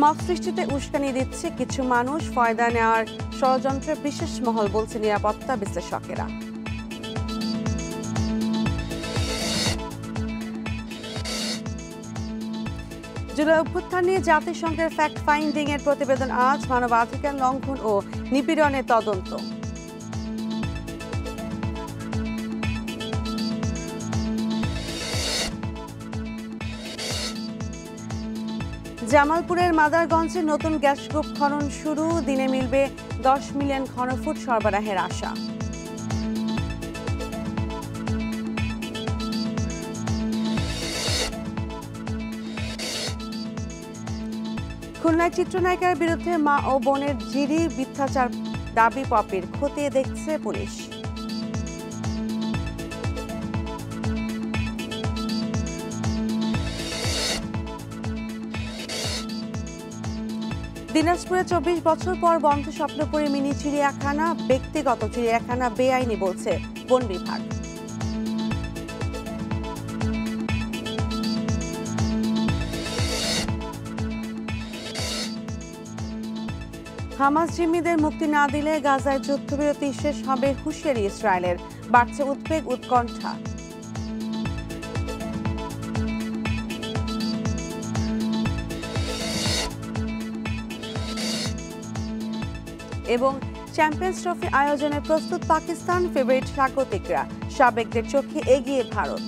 Mob সৃষ্টিতে উস্কানি দিচ্ছে কিছু মানুষ, ফয়দা নেওয়ার ষড়যন্ত্রের বিশেষ মহল বলছে নিরাপত্তা বিশ্লেষকেরা। জুলাই অভ্যুত্থান নিয়ে জাতিসংঘের ফ্যাক্ট ফাইন্ডিং এর প্রতিবেদন আজ। মানবাধিকার লঙ্ঘন ও নিপীড়নের তদন্ত। জামালপুরের মাদারগঞ্জে নতুন গ্যাস গ্রুপ খনন শুরু, দিনে মিলবে 10 মিলিয়ন ঘনফুট সরবরাহের আশা। খুলনায় চিত্রনায়িকার বিরুদ্ধে মা ও বোনের জিডি মিথ্যাচার দাবি পপির, খতিয়ে দেখছে পুলিশ। দিনাজপুরে 24 বছর পর বন্ধ স্বপ্নপুরী মিনি চিড়িয়াখানা, ব্যক্তিগত চিড়িয়াখানা বেআইনি বলছে বন বিভাগ। হামাস জিম্মিদের মুক্তি না দিলে গাজায় যুদ্ধবিরতি শেষ হবে, হুঁশিয়ারি ইসরায়েলের, বাড়ছে উদ্বেগ উৎকণ্ঠা। এবং চ্যাম্পিয়ন্স ট্রফি আয়োজনে প্রস্তুত পাকিস্তান, ফেভারিট স্বাগতিকরা, সাবেকদের চোখে এগিয়ে ভারত।